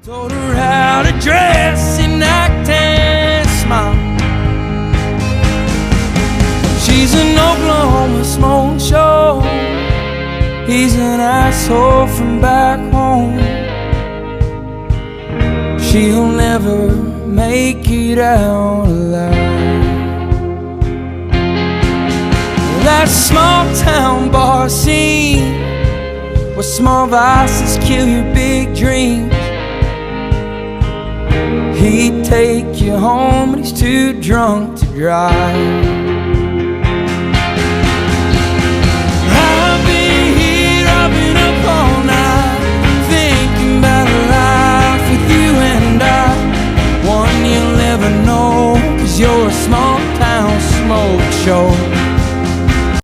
Told her how to dress and act and smile. She's an Oklahoma smoke show, he's an asshole from back home. She'll never make it out alive. That small town bar scene where small vices kill your big dreams. He'd take you home, but he's too drunk to drive.